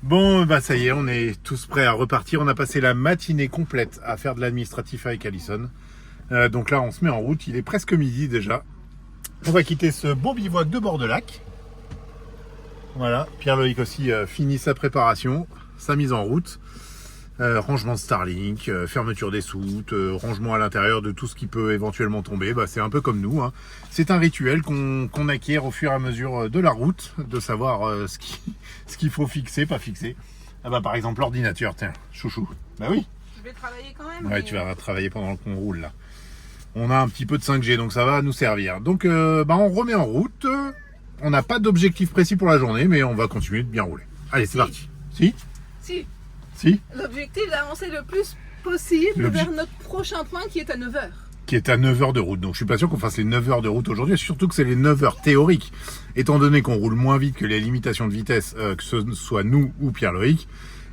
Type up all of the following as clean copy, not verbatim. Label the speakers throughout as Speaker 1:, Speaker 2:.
Speaker 1: Bon, bah ça y est, on est tous prêts à repartir. On a passé la matinée complète à faire de l'administratif avec Alison. Donc là, on se met en route. Il est presque midi déjà. On va quitter ce beau bivouac de bord de lac. Voilà, Pierre-Loïc aussi finit sa préparation, sa mise en route. Rangement de Starlink, fermeture des soutes, rangement à l'intérieur de tout ce qui peut éventuellement tomber. Bah, c'est un peu comme nous, hein. C'est un rituel qu'on acquiert au fur et à mesure de la route, de savoir ce qu'il faut fixer, pas fixer. Ah bah, par exemple l'ordinateur, tiens, chouchou. Bah oui.
Speaker 2: Je vais travailler quand même.
Speaker 1: Ouais, tu vas travailler pendant qu'on roule là. On a un petit peu de 5G, donc ça va nous servir. Donc bah, on remet en route. On n'a pas d'objectif précis pour la journée, mais on va continuer de bien rouler. Allez, c'est parti. Si.
Speaker 2: L'objectif d'avancer le plus possible vers notre prochain point qui est à 9h.
Speaker 1: Qui est à 9 heures de route. Donc je suis pas sûr qu'on fasse les 9 heures de route aujourd'hui, surtout que c'est les 9 heures théoriques. Étant donné qu'on roule moins vite que les limitations de vitesse, que ce soit nous ou Pierre-Loïc,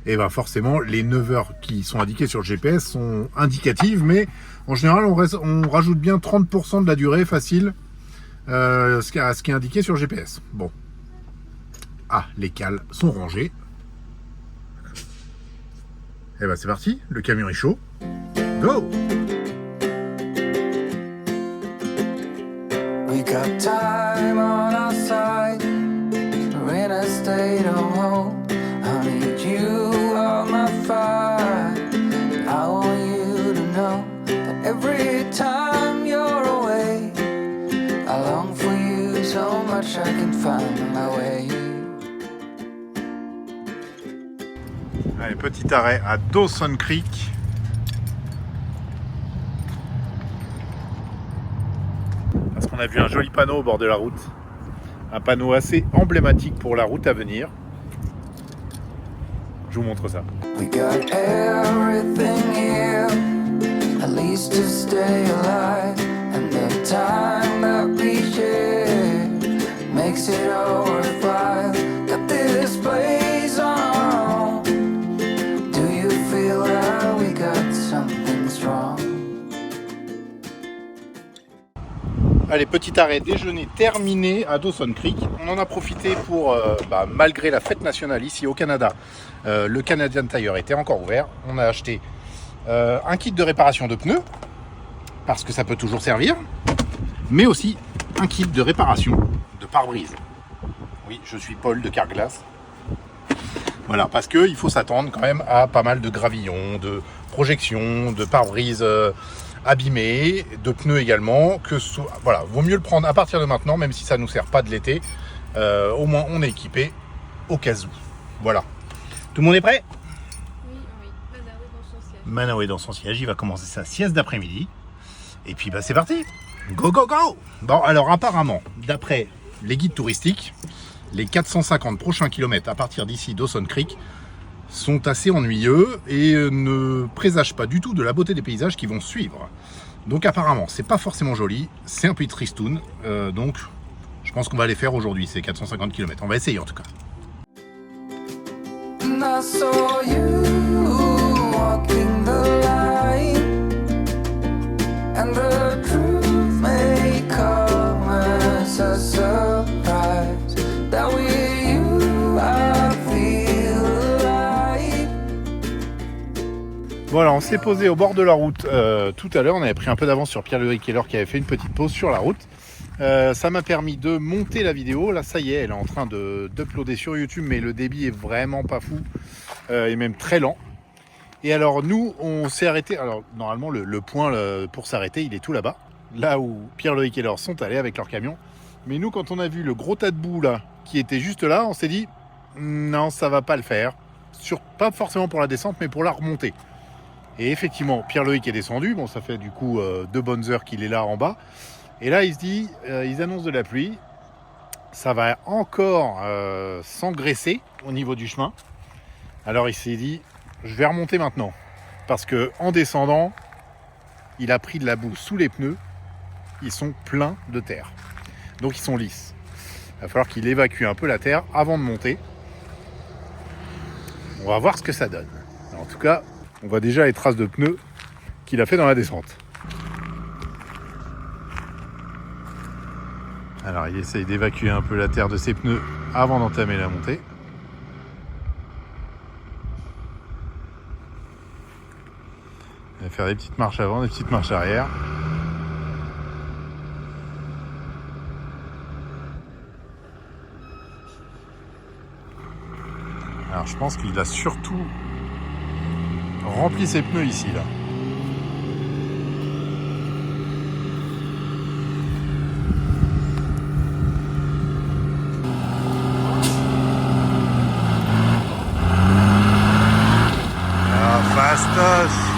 Speaker 1: et ben forcément les 9 heures qui sont indiquées sur le GPS sont indicatives, mais en général on rajoute bien 30% de la durée facile à ce qui est indiqué sur le GPS. Bon. Ah, les cales sont rangées. Et ben c'est parti, le camion est chaud. Go!
Speaker 3: We got time on our side. We're in a state of home. I need you on my fire. I want you to know that every time you're away, I long for you so much I can find my way.
Speaker 1: Allez, petit arrêt à Dawson Creek. Parce qu'on a vu un joli panneau au bord de la route. Un panneau assez emblématique pour la route à venir. Je vous montre ça.
Speaker 3: We got everything here, at least to stay alive. And the time that we share makes it all worthwhile. Got this place on our own. Do you feel that we got something strong?
Speaker 1: Allez, petit arrêt déjeuner terminé à Dawson Creek. On en a profité pour, malgré la fête nationale ici au Canada, le Canadian Tire était encore ouvert. On a acheté un kit de réparation de pneus, parce que ça peut toujours servir, mais aussi un kit de réparation de pare-brise. Oui, je suis Paul de Carglass. Voilà, parce qu'il faut s'attendre quand même à pas mal de gravillons, de projections, de pare-brise abîmés, de pneus également. Voilà, vaut mieux le prendre à partir de maintenant, même si ça ne nous sert pas de l'été. Au moins, on est équipé au cas où. Voilà. Tout le monde est prêt?
Speaker 2: Oui. Manaoué dans son siège.
Speaker 1: Manaoué dans son siège, il va commencer sa sieste d'après-midi. Et puis, c'est parti. Go, go, go! Bon, alors apparemment, d'après les guides touristiques, les 450 prochains kilomètres à partir d'ici, Dawson Creek, sont assez ennuyeux et ne présagent pas du tout de la beauté des paysages qui vont suivre. Donc apparemment, c'est pas forcément joli, c'est un peu tristoun, donc je pense qu'on va les faire aujourd'hui, ces 450 km. On va essayer en tout cas.
Speaker 3: And I saw you walking the line, and the truth may come as a surprise that with you I feel alive.
Speaker 1: Voilà, on s'est posé au bord de la route tout à l'heure. On avait pris un peu d'avance sur Pierre-Loïc Keller qui avait fait une petite pause sur la route. Ça m'a permis de monter la vidéo. Là, ça y est, elle est en train d'uploader sur YouTube, mais le débit est vraiment pas fou et même très lent. Et alors, nous, on s'est arrêté. Alors, normalement, le point pour s'arrêter, il est tout là-bas, là où Pierre-Loïc Keller sont allés avec leur camion. Mais nous, quand on a vu le gros tas de boue là, qui était juste là, on s'est dit non, ça va pas le faire. Pas forcément pour la descente, mais pour la remontée. Et effectivement, Pierre-Loïc est descendu. Bon, ça fait du coup 2 bonnes heures qu'il est là en bas. Et là, il se dit, ils annoncent de la pluie. Ça va encore s'engraisser au niveau du chemin. Alors, il s'est dit, je vais remonter maintenant. Parce que en descendant, il a pris de la boue sous les pneus. Ils sont pleins de terre. Donc, ils sont lisses. Il va falloir qu'il évacue un peu la terre avant de monter. On va voir ce que ça donne. En tout cas, on voit déjà les traces de pneus qu'il a fait dans la descente. Alors il essaye d'évacuer un peu la terre de ses pneus avant d'entamer la montée. On va faire des petites marches avant, des petites marches arrière. Alors je pense qu'il a surtout rempli ses pneus ici là. Ah, fastoche.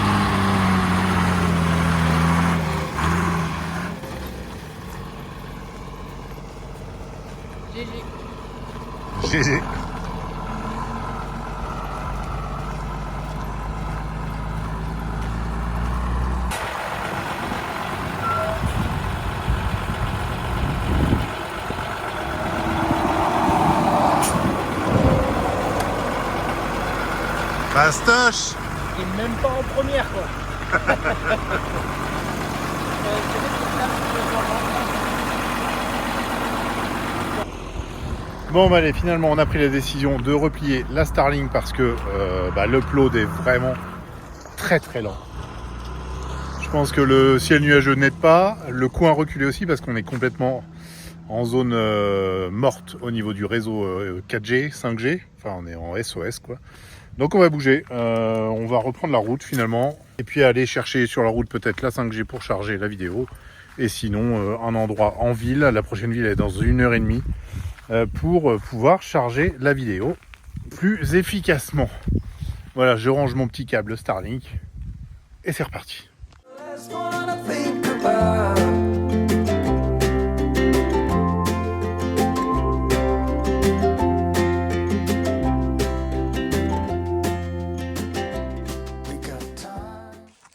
Speaker 1: GG. Fastoche.
Speaker 4: Et même pas en première quoi.
Speaker 1: Bon bah allez, finalement on a pris la décision de replier la Starlink parce que l'upload est vraiment très très lent. Je pense que le ciel nuageux n'aide pas, le coin reculé aussi parce qu'on est complètement en zone morte au niveau du réseau 4G, 5G, enfin on est en SOS quoi. Donc on va bouger, on va reprendre la route finalement et puis aller chercher sur la route peut-être la 5G pour charger la vidéo et sinon un endroit en ville, la prochaine ville est dans 1h30 pour pouvoir charger la vidéo plus efficacement. Voilà, je range mon petit câble Starlink et c'est reparti.
Speaker 3: Last one I think about. We got time.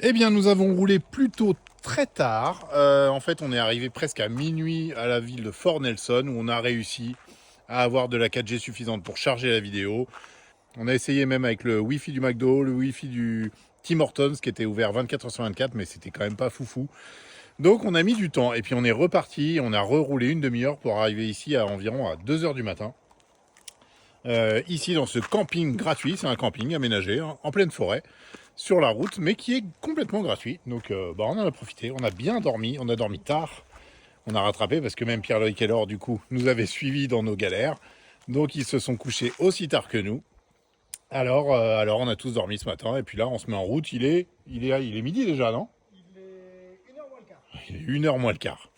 Speaker 1: Eh bien, nous avons roulé plutôt très tard. En fait, on est arrivé presque à minuit à la ville de Fort Nelson où on a réussi à avoir de la 4G suffisante pour charger la vidéo. On a essayé même avec le Wi-Fi du McDo, le Wi-Fi du Tim Hortons qui était ouvert 24h/24, mais c'était quand même pas foufou. Donc on a mis du temps et puis on est reparti, on a reroulé une demi-heure pour arriver ici à environ à 2h du matin. Ici dans ce camping gratuit, c'est un camping aménagé hein, en pleine forêt, sur la route, mais qui est complètement gratuit. Donc on en a profité, on a bien dormi, on a dormi tard. On a rattrapé parce que même Pierre-Loïc et Laure, du coup, nous avaient suivis dans nos galères. Donc, ils se sont couchés aussi tard que nous. Alors, on a tous dormi ce matin. Et puis là, on se met en route. Il est midi déjà, non ?
Speaker 4: Il est 1h moins le quart.
Speaker 1: Il est 1h moins le quart.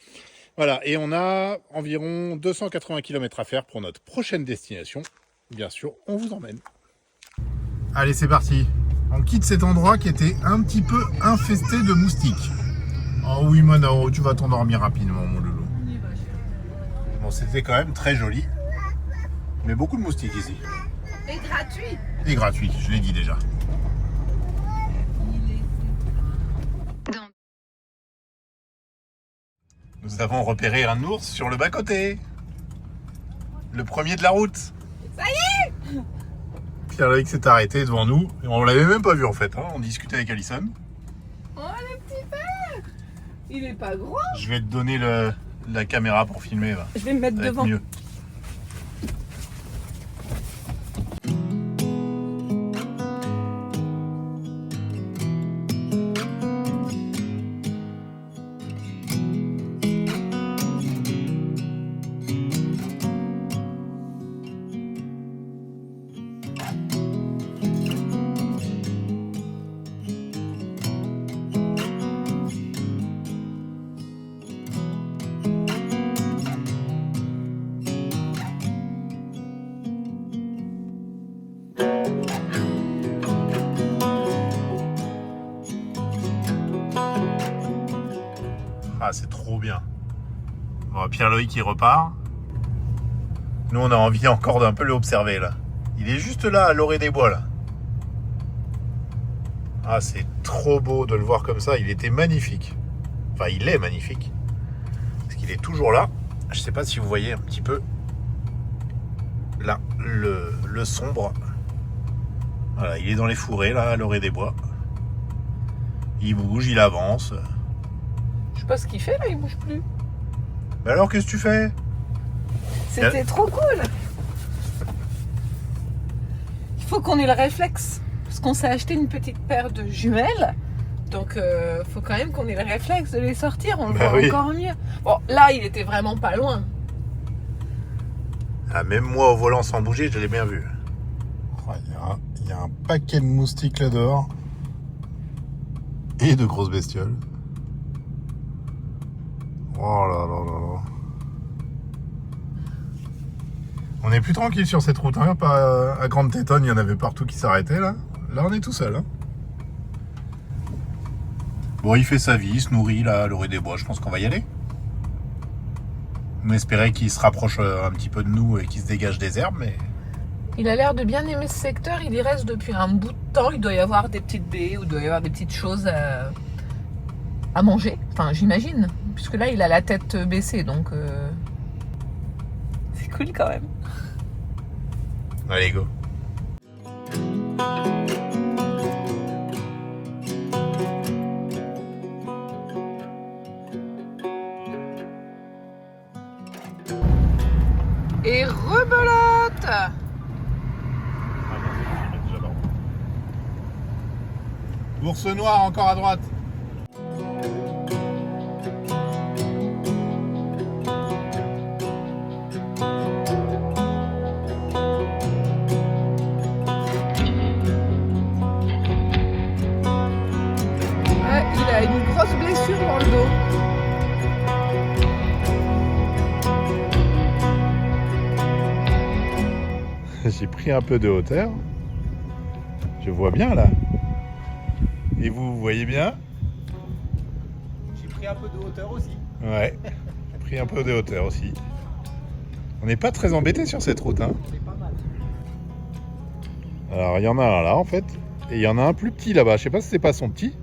Speaker 1: Voilà. Et on a environ 280 km à faire pour notre prochaine destination. Bien sûr, on vous emmène. Allez, c'est parti. On quitte cet endroit qui était un petit peu infesté de moustiques. Oh oui, Manao, tu vas t'endormir rapidement, mon loulou. Bon, c'était quand même très joli. Mais beaucoup de moustiques ici.
Speaker 2: Et gratuit.
Speaker 1: Et gratuit, je l'ai dit déjà. Nous avons repéré un ours sur le bas-côté. Le premier de la route.
Speaker 2: Ça y est.
Speaker 1: Pierre-Loïc s'est arrêté devant nous. Et on l'avait même pas vu en fait. Hein. On discutait avec Alison.
Speaker 2: Oh, le petit père. Il est pas gros.
Speaker 1: Je vais te donner la caméra pour filmer. Va.
Speaker 2: Je vais me mettre
Speaker 1: Ça va être
Speaker 2: devant.
Speaker 1: mieux. Ah, c'est trop bien. Bon, Pierre-Loïc, il repart. Nous, on a envie encore d'un peu l'observer, là. Il est juste là, à l'orée des bois, là. Ah, c'est trop beau de le voir comme ça. Il était magnifique. Enfin, il est magnifique. Parce qu'il est toujours là. Je sais pas si vous voyez un petit peu là, le sombre. Voilà, il est dans les fourrés, là, à l'orée des bois. Il bouge, il avance.
Speaker 2: Je sais pas ce qu'il fait là, il bouge plus.
Speaker 1: Mais alors, qu'est-ce que tu fais ?
Speaker 2: C'était trop cool. Il faut qu'on ait le réflexe. Parce qu'on s'est acheté une petite paire de jumelles Donc faut quand même qu'on ait le réflexe de les sortir, on le
Speaker 1: Bah
Speaker 2: voit
Speaker 1: oui.
Speaker 2: encore mieux. Bon, là il était vraiment pas loin.
Speaker 1: Ah, même moi au volant sans bouger, je l'ai bien vu. Il y a un paquet de moustiques là dehors. Et de grosses bestioles. Oh là là là là. On est plus tranquille sur cette route, hein. Pas à Grande Tétonne, il y en avait partout qui s'arrêtaient là. Là on est tout seul, hein. Bon, il fait sa vie, il se nourrit là à l'orée des bois, je pense qu'on va y aller. On espérait qu'il se rapproche un petit peu de nous et qu'il se dégage des herbes, mais...
Speaker 2: Il a l'air de bien aimer ce secteur, il y reste depuis un bout de temps, il doit y avoir des petites baies ou il doit y avoir des petites choses à manger, enfin j'imagine, puisque là il a la tête baissée, donc c'est cool quand même.
Speaker 1: Allez, go.
Speaker 2: Et rebelote.
Speaker 1: Ours noir encore à droite.
Speaker 2: Ouais, il a une grosse blessure dans le dos.
Speaker 1: J'ai pris un peu de hauteur. Je vois bien là. Et vous voyez bien?
Speaker 4: J'ai pris un peu de hauteur aussi.
Speaker 1: Ouais, j'ai pris un peu de hauteur aussi. On n'est pas très embêté sur cette route, hein.
Speaker 4: On est pas mal.
Speaker 1: Alors il y en a un là en fait. Et il y en a un plus petit là-bas. Je sais pas si c'est pas son petit.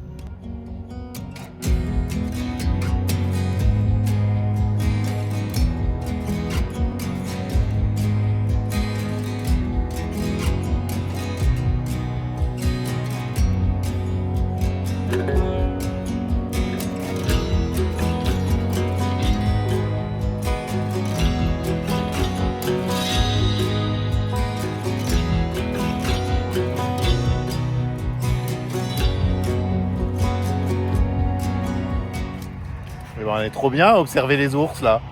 Speaker 1: Eh ben, on est trop bien à observer les ours là.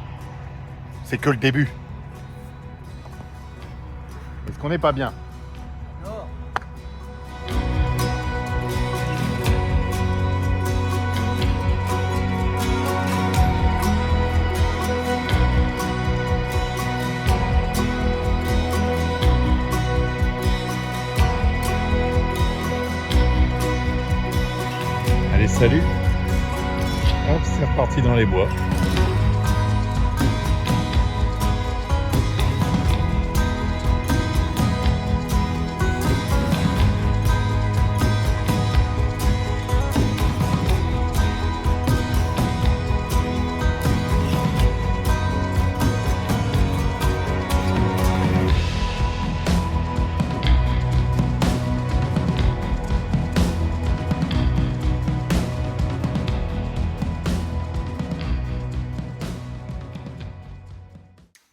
Speaker 1: C'est que le début. Est-ce qu'on n'est pas bien?
Speaker 4: Non.
Speaker 1: Allez, salut. Hop, c'est reparti dans les bois.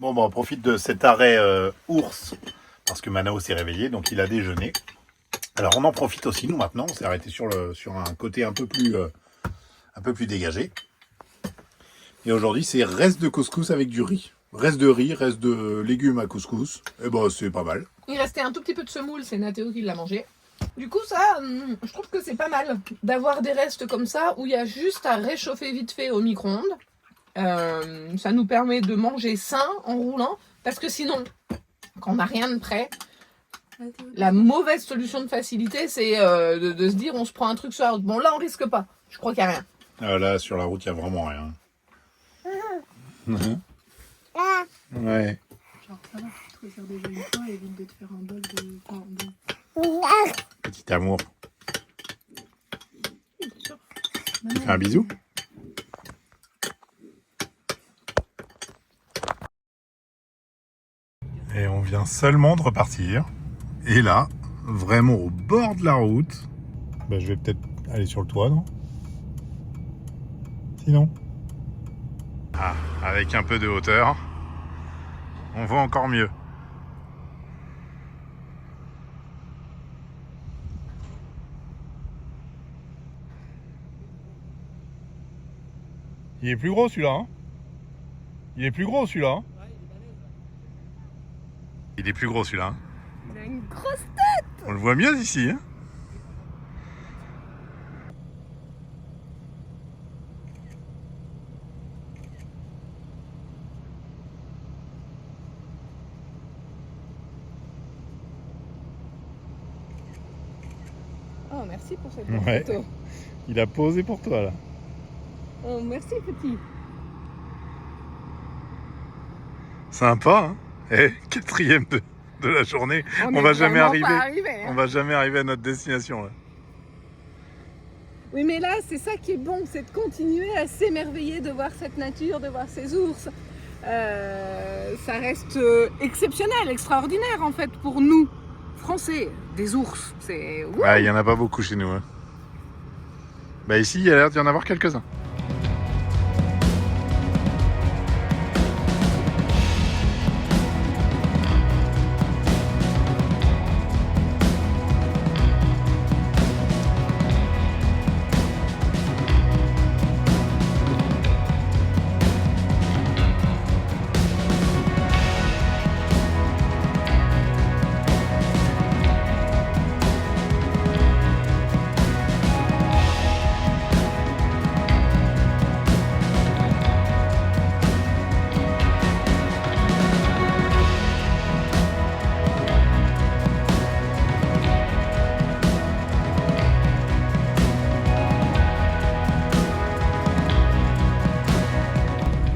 Speaker 1: Bon, bah, on profite de cet arrêt ours parce que Manao s'est réveillé, donc il a déjeuné. Alors on en profite aussi nous maintenant. On s'est arrêté sur un côté un peu plus dégagé. Et aujourd'hui c'est reste de couscous avec du riz, reste de riz, reste de légumes à couscous. Et ben c'est pas mal.
Speaker 2: Il restait un tout petit peu de semoule, c'est Nathéo qui l'a mangé. Du coup ça, je trouve que c'est pas mal d'avoir des restes comme ça où il y a juste à réchauffer vite fait au micro-ondes. Ça nous permet de manger sain en roulant, parce que sinon, quand on n'a rien de prêt, la mauvaise solution de facilité, c'est de se dire on se prend un truc sur la route. Bon là on risque pas, je crois qu'il n'y a rien.
Speaker 1: Ah, là sur la route il n'y a vraiment rien. Ouais.
Speaker 2: Genre ça va, tu te faire déjà une fois et évite de te faire un bol de...
Speaker 1: Petit amour. Tu fais un bisou? Et on vient seulement de repartir. Et là, vraiment au bord de la route, bah, je vais peut-être aller sur le toit, non? Sinon. Ah, avec un peu de hauteur, on voit encore mieux. Il est plus gros celui-là, hein. Il est plus gros celui-là, hein.
Speaker 4: Ouais, il est balèze.
Speaker 1: Il est plus gros celui-là, hein.
Speaker 2: Il a une grosse tête.
Speaker 1: On le voit mieux d'ici, hein.
Speaker 2: Oh, merci pour cette
Speaker 1: Ouais.
Speaker 2: photo.
Speaker 1: Il a posé pour toi là.
Speaker 2: Oh, merci petit.
Speaker 1: Sympa, hein. Eh, quatrième de la journée. On va jamais
Speaker 2: vraiment
Speaker 1: arriver.
Speaker 2: pas arrivé, hein.
Speaker 1: On va jamais arriver à notre destination là.
Speaker 2: Oui, mais là, c'est ça qui est bon, c'est de continuer à s'émerveiller de voir cette nature, de voir ces ours. Ça reste exceptionnel, extraordinaire en fait pour nous, Français, des ours. C'est ouh.
Speaker 1: Ouais, il y en a pas beaucoup chez nous, hein. Bah ici, il y a l'air d'y en avoir quelques-uns.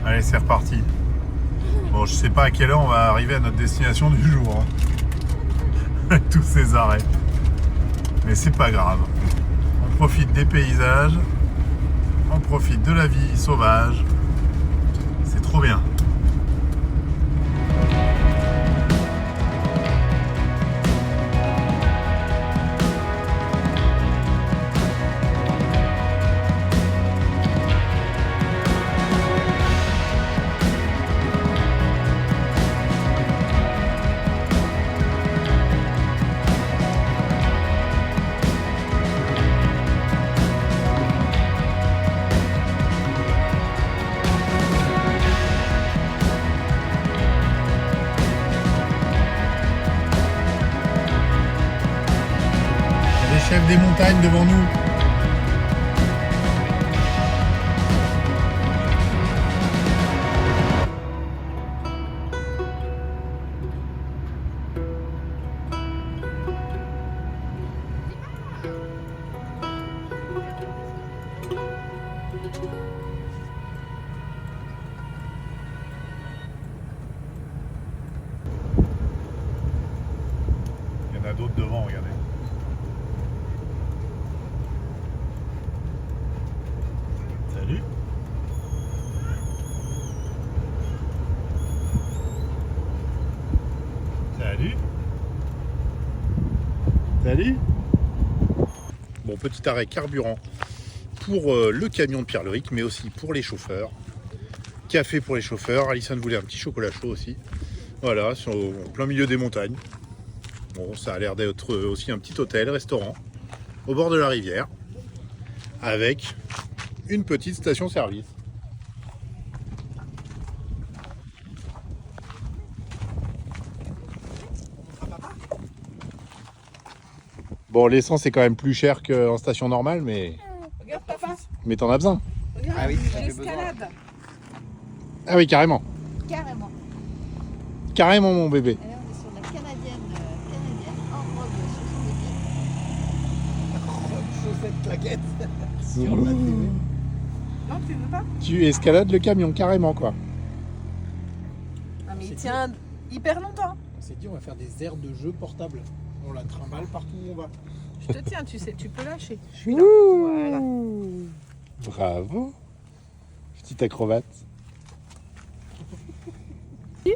Speaker 1: Allez, c'est reparti. Bon, je sais pas à quelle heure on va arriver à notre destination du jour, hein. Avec tous ces arrêts. Mais c'est pas grave. On profite des paysages. On profite de la vie sauvage. C'est trop bien. Chef des montagnes devant nous. Il y en a d'autres devant, regardez. Salut. Salut. Salut. Bon, petit arrêt carburant pour le camion de Pierre-Leric, mais aussi pour les chauffeurs. Café pour les chauffeurs. Alison voulait un petit chocolat chaud aussi. Voilà, sur, en plein milieu des montagnes. Bon, ça a l'air d'être aussi un petit hôtel, restaurant, au bord de la rivière, avec une petite station-service. Bon, l'essence est quand même plus cher qu'en station normale, mais
Speaker 2: Regarde papa,
Speaker 1: t'en as besoin.
Speaker 2: regarde,
Speaker 4: Ah oui, ça fait
Speaker 2: l'escalade.
Speaker 1: Ah oui, carrément.
Speaker 5: Carrément.
Speaker 1: Carrément, mon bébé.
Speaker 5: Et là, on est sur la canadienne en robe
Speaker 4: Chaussettes claquettes.
Speaker 2: Non, tu veux pas?
Speaker 1: Tu escalades le camion, carrément, quoi.
Speaker 2: Ah, mais il
Speaker 4: C'est
Speaker 2: tient hyper longtemps.
Speaker 4: On s'est dit, on va faire des aires de jeu portables. On la trimballe partout où on va.
Speaker 2: Je te tiens, tu sais, tu peux lâcher. Je suis là. Voilà.
Speaker 1: Bravo. Petite acrobate. Tu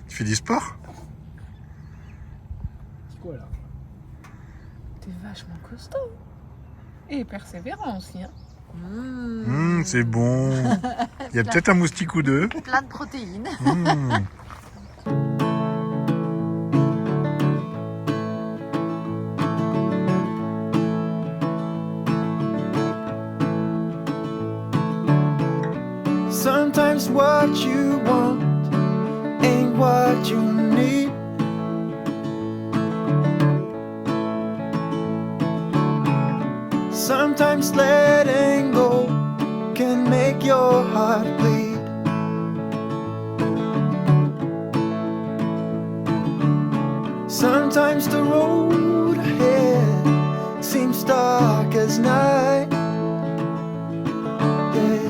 Speaker 1: fais du sport?
Speaker 4: C'est quoi là?
Speaker 2: T'es vachement costaud. Et persévérant aussi, hein.
Speaker 1: C'est bon. Il y a peut-être un moustique ou deux.
Speaker 5: plein de protéines.
Speaker 1: Mmh.
Speaker 3: what you want ain't what you need. Sometimes letting go can make your heart bleed. Sometimes the road ahead seems dark as night. Yeah.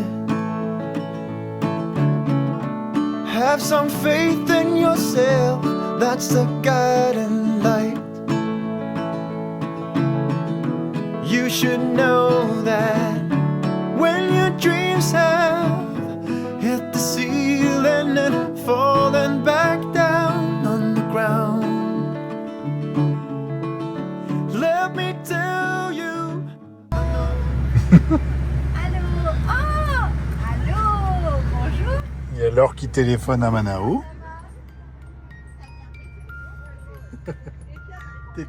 Speaker 3: Have some faith in yourself, that's the guiding light. You should know that when your dreams have hit the ceiling and fallen back down on the ground, let me tell you.
Speaker 5: Allô. Oh. Allô. Bonjour.
Speaker 1: Il y a Laure qui téléphone à Manao.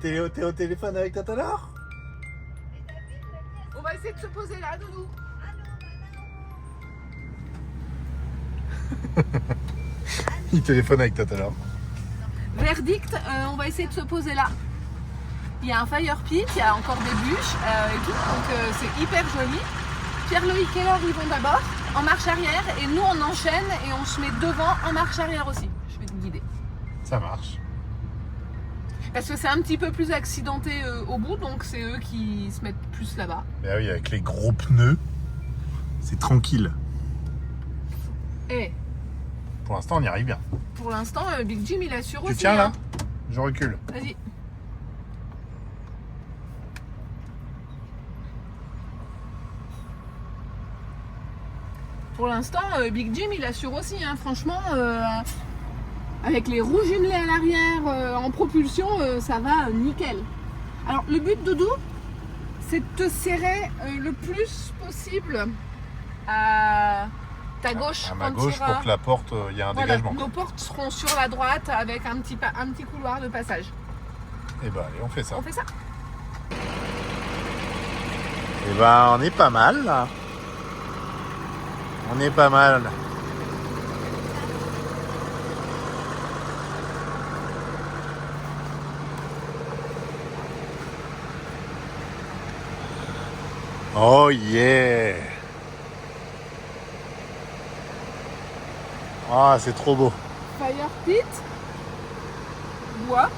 Speaker 1: T'es au téléphone avec Tata Laure?
Speaker 2: On va essayer de se poser là, Doudou.
Speaker 1: Il téléphone avec Tata Laure.
Speaker 2: Verdict, on va essayer de se poser là. Il y a un fire pit, il y a encore des bûches et tout, donc c'est hyper joli. Pierre-Loïc et Laure, ils vont d'abord en marche arrière et nous on enchaîne et on se met devant en marche arrière aussi. Je vais te guider.
Speaker 1: Ça marche.
Speaker 2: Parce que c'est un petit peu plus accidenté au bout, donc c'est eux qui se mettent plus là-bas.
Speaker 1: Ben oui, avec les gros pneus, c'est tranquille.
Speaker 2: Et
Speaker 1: Pour l'instant, on y arrive bien.
Speaker 2: pour l'instant, Big Jim il assure aussi.
Speaker 1: Tu tiens là?
Speaker 2: hein.
Speaker 1: Je recule.
Speaker 2: Vas-y. Pour l'instant, Big Jim il assure aussi, hein. Franchement, avec les roues jumelées à l'arrière en propulsion, ça va nickel. Alors le but, Doudou, c'est de te serrer le plus possible à ta gauche.
Speaker 1: À ma
Speaker 2: quand
Speaker 1: gauche
Speaker 2: t'iras.
Speaker 1: pour que la porte, il y a un
Speaker 2: Voilà,
Speaker 1: dégagement.
Speaker 2: nos portes seront sur la droite avec un petit couloir de passage.
Speaker 1: Et ben allez, on fait ça.
Speaker 2: On fait ça?
Speaker 1: Et ben on est pas mal là. On est pas mal. Oh yeah. Ah, c'est trop beau.
Speaker 2: Fire pit, bois.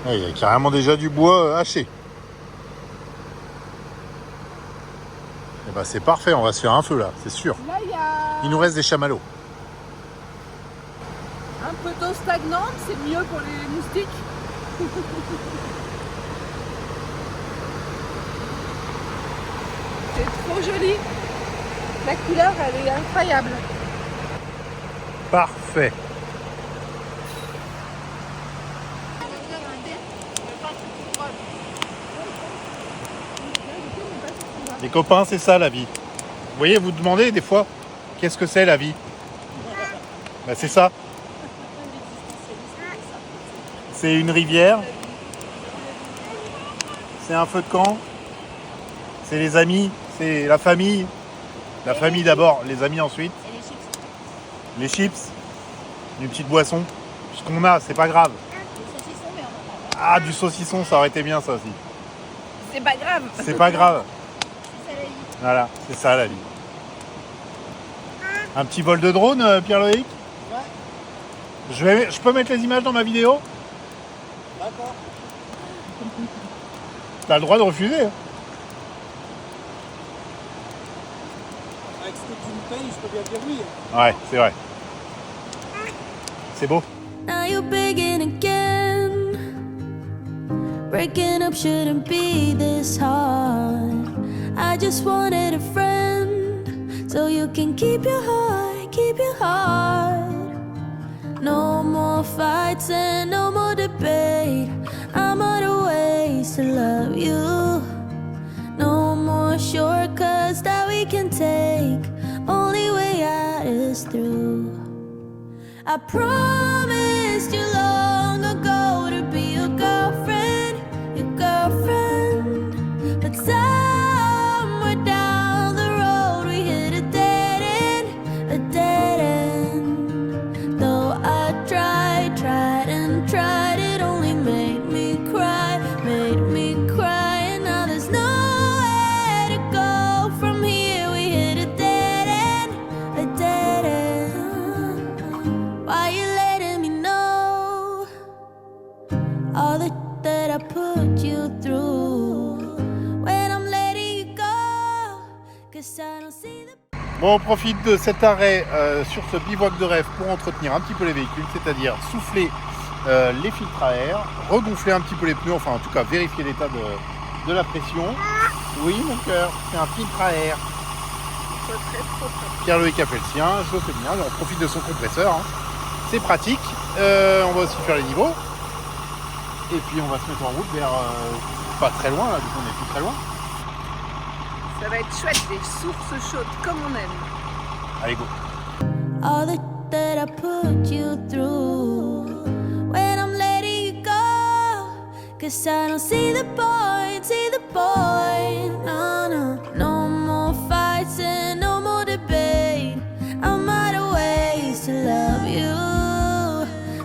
Speaker 1: Ouais, il y a carrément déjà du bois haché. Et ben c'est parfait, on va se faire un feu là, c'est sûr.
Speaker 2: Là, il y a
Speaker 1: Il nous reste des chamallows.
Speaker 2: un peu d'eau stagnante, c'est mieux pour les moustiques. C'est trop joli. La couleur, elle est incroyable.
Speaker 1: Parfait. Les copains, c'est ça la vie. Vous voyez, vous demandez des fois, qu'est-ce que c'est la vie? Ben, c'est ça. C'est une rivière. C'est un feu de camp. C'est les amis. C'est la famille. La famille d'abord, les amis ensuite.
Speaker 5: Et les chips.
Speaker 1: Les chips. Une petite boisson. Ce qu'on a, c'est pas grave.
Speaker 5: Les saucissons, mais on en parle.
Speaker 1: Ah, du saucisson, ça aurait été bien ça aussi.
Speaker 2: C'est pas grave.
Speaker 1: C'est pas grave.
Speaker 5: C'est ça la vie.
Speaker 1: Voilà, c'est ça la vie. Un petit vol de drone, Pierre-Loïc?
Speaker 4: Ouais.
Speaker 1: Je peux mettre les images dans ma vidéo?
Speaker 4: D'accord.
Speaker 1: T'as le droit de refuser. hein.
Speaker 4: Avec ce que tu me payes, je peux bien dire oui.
Speaker 1: Ouais, c'est vrai. C'est beau.
Speaker 6: Now you're begging again. Breaking up shouldn't be this hard. I just wanted a friend, so you can keep your heart, keep your heart. No more fights and no more debate. I'm out of ways to love you. No more shortcuts that we can take. Only way out is through. I promised you long ago to be your girlfriend, but somewhere down the road we hit a dead end, all that I put you through. When I'm letting you go, 'cause I don't see the.
Speaker 1: Bon, on profite de cet arrêt sur ce bivouac de rêve pour entretenir un petit peu les véhicules, c'est-à-dire souffler les filtres à air, regonfler un petit peu les pneus, enfin en tout cas vérifier l'état de la pression. Oui mon cœur, c'est un filtre à air. Pierre-Loïc a fait le sien, je le fais bien, on profite de son compresseur, hein. C'est pratique. On va aussi faire les niveaux. Et puis on va se mettre en route vers pas très loin, là, du coup on est plus très loin.
Speaker 2: Ça va être chouette, des sources chaudes comme on aime.
Speaker 1: Allez go.
Speaker 6: All that I put you through. When I'm letting you go, 'cause I don't see the point, no, no. No more fights and no more debate. I'm out of ways to love you.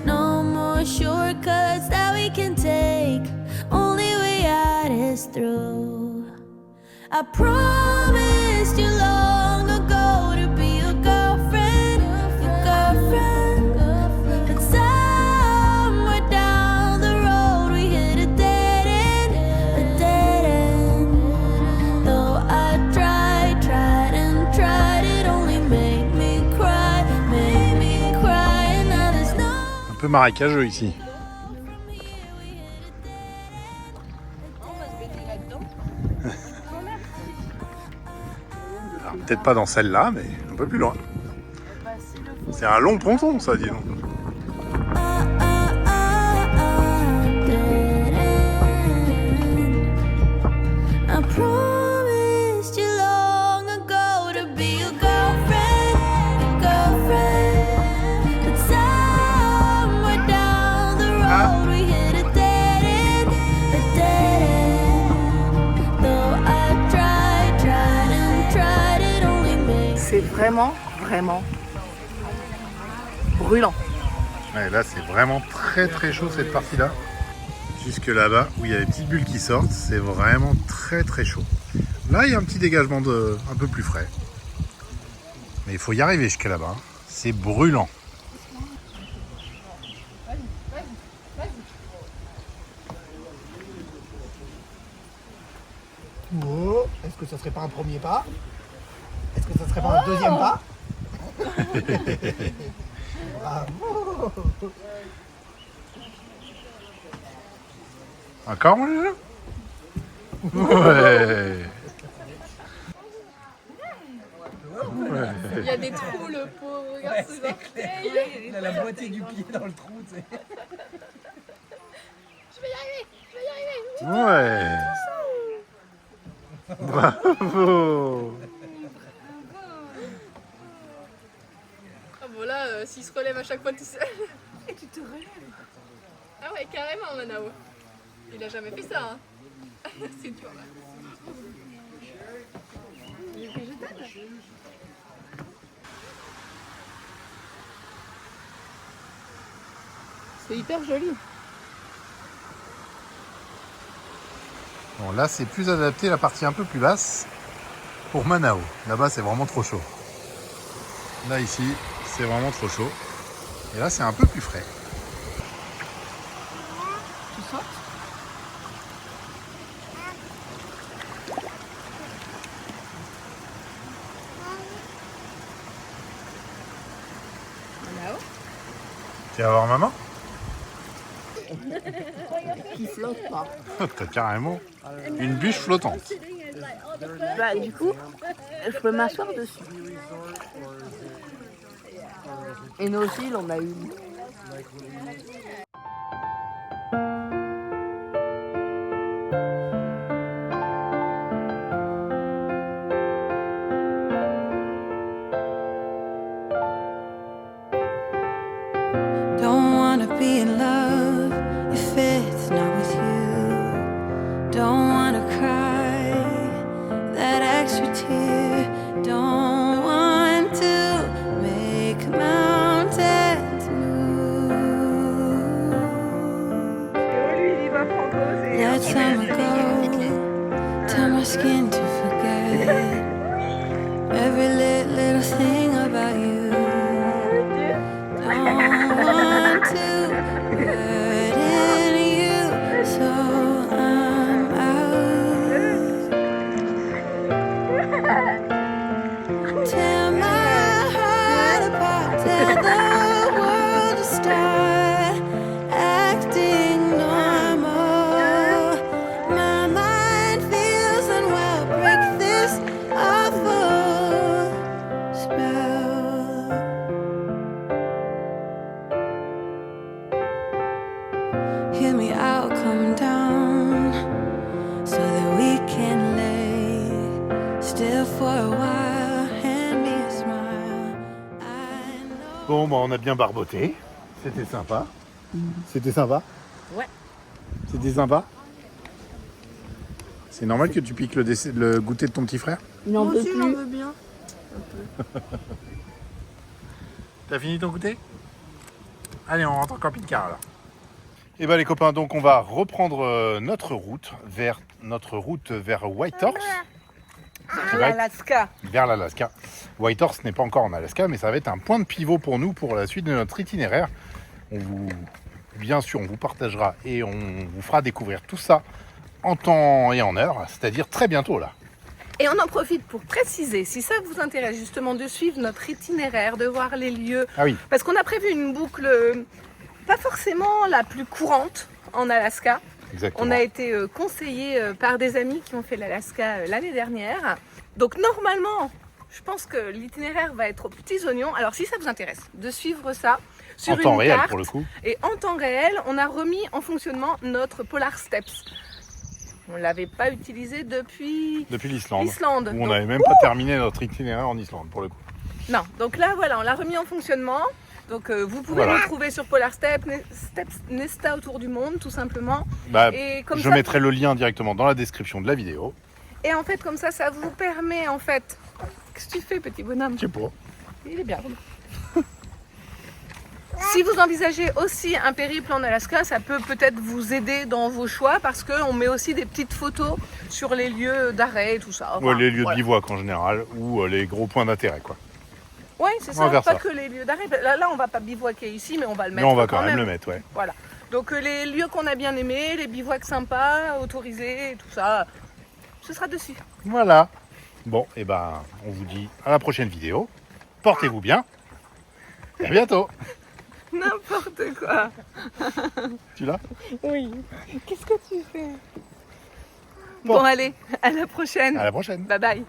Speaker 6: No more shortcuts that we can take. Only way out is through. I promised you long ago to be your girlfriend, but somewhere down the road we hit a dead end. Though I tried and tried, it only made me cry, and now there's no.
Speaker 1: Un peu marécageux ici. Peut-être pas dans celle-là, mais un peu plus loin. C'est un long ponton, ça, dis donc.
Speaker 6: I promised you long ago to be your girlfriend, but somewhere down the road we hit a dead end. Though I tried and tried, it only makes.
Speaker 2: C'est vraiment brûlant.
Speaker 1: Ouais, là, c'est vraiment très très chaud cette partie-là. Jusque là-bas, où il y a les petites bulles qui sortent, c'est vraiment très très chaud. Là, il y a un petit dégagement un peu plus frais. Mais il faut y arriver jusqu'à là-bas. C'est brûlant.
Speaker 4: Oh, est-ce que ça serait pas un premier pas? Est-ce que ça serait pas un deuxième pas? Bravo!
Speaker 1: Encore, mon jeu? Ouais.
Speaker 2: Il y a des trous, le pauvre, regarde ses orteils.
Speaker 4: Il a la moitié du pied dans le trou, tu sais.
Speaker 1: Ouais. Bravo.
Speaker 2: Ah bon là, s'il se relève à chaque fois tout seul. Et tu te relèves. Ah ouais, carrément, Manao. Il a jamais fait ça, hein. C'est dur là. C'est hyper joli.
Speaker 1: Bon, là, c'est plus adapté, la partie un peu plus basse, pour Manao. Là-bas, c'est vraiment trop chaud. Là, ici, c'est vraiment trop chaud. Et là, c'est un peu plus frais.
Speaker 2: Tu sautes? Manao?
Speaker 1: Tu vas voir maman?
Speaker 2: Qui flotte pas.
Speaker 1: T'as carrément une bûche flottante.
Speaker 2: Bah du coup, je peux m'asseoir dessus. Et nous aussi, on a une.
Speaker 6: Don't wanna be in love if it's not with you. Don't wanna cry that extra tear. Don't want to make mountains move. Let summer go, tell my skin to forget every little thing about you. Don't want to burden you I'll come down so that we can lay still for a while. Hand me a smile. I know.
Speaker 1: Bon, bah, on a bien barboté. C'était sympa. C'était sympa?
Speaker 2: Ouais.
Speaker 1: C'était sympa? C'est normal que tu piques le goûter de ton petit frère?
Speaker 2: Il n'en veut plus.
Speaker 5: veut bien.
Speaker 1: T'as fini ton goûter? Allez, on rentre en camping-car alors. Et ben les copains, donc on va reprendre notre route vers Whitehorse. Qui va être
Speaker 2: L'Alaska.
Speaker 1: vers l'Alaska. Whitehorse n'est pas encore en Alaska, mais ça va être un point de pivot pour nous pour la suite de notre itinéraire. Bien sûr, on vous partagera et on vous fera découvrir tout ça en temps et en heure, c'est-à-dire très bientôt là.
Speaker 2: Et on en profite pour préciser, si ça vous intéresse justement de suivre notre itinéraire, de voir les lieux,
Speaker 1: Ah oui,
Speaker 2: parce qu'on a prévu une boucle pas forcément la plus courante en Alaska.
Speaker 1: exactement.
Speaker 2: On a été conseillé par des amis qui ont fait l'Alaska l'année dernière. Donc normalement, je pense que l'itinéraire va être aux petits oignons. Alors si ça vous intéresse de suivre ça sur
Speaker 1: En temps
Speaker 2: une
Speaker 1: réel
Speaker 2: carte,
Speaker 1: pour le coup.
Speaker 2: et en temps réel, on a remis en fonctionnement notre Polar Steps. On ne l'avait pas utilisé depuis
Speaker 1: Depuis l'Islande.
Speaker 2: l'Islande.
Speaker 1: Où on
Speaker 2: Donc,
Speaker 1: n'avait même pas terminé notre itinéraire en Islande pour le coup.
Speaker 2: non, donc là voilà, on l'a remis en fonctionnement. Donc vous pouvez
Speaker 1: Voilà.
Speaker 2: nous trouver sur Polar Steps, Nesta autour du monde tout simplement.
Speaker 1: Bah,
Speaker 2: Et comme
Speaker 1: je
Speaker 2: ça,
Speaker 1: mettrai le lien directement dans la description de la vidéo.
Speaker 2: et en fait comme ça vous permet en fait. Qu'est-ce que tu fais petit bonhomme?
Speaker 1: Je sais pas.
Speaker 2: Il est bien. Si vous envisagez aussi un périple en Alaska, ça peut peut-être vous aider dans vos choix parce qu'on met aussi des petites photos sur les lieux d'arrêt et tout ça. Enfin,
Speaker 1: Ouais, les lieux
Speaker 2: voilà.
Speaker 1: de bivouac en général ou les gros points d'intérêt quoi.
Speaker 2: Ouais, c'est
Speaker 1: On va
Speaker 2: ça,
Speaker 1: faire
Speaker 2: pas
Speaker 1: ça.
Speaker 2: que les lieux d'arrêt. Là, on va pas bivouaquer ici, mais on va le
Speaker 1: Mais
Speaker 2: mettre.
Speaker 1: on va quand même le mettre, ouais.
Speaker 2: Voilà. Donc les lieux qu'on a bien aimés, les bivouacs sympas, autorisés, et tout ça, ce sera dessus.
Speaker 1: Voilà. Bon, et ben on vous dit à la prochaine vidéo. Portez-vous bien. Et à bientôt.
Speaker 2: N'importe quoi.
Speaker 1: Tu l'as?
Speaker 2: Oui. Qu'est-ce que tu fais? Bon, allez, à la prochaine.
Speaker 1: À la prochaine.
Speaker 2: Bye bye.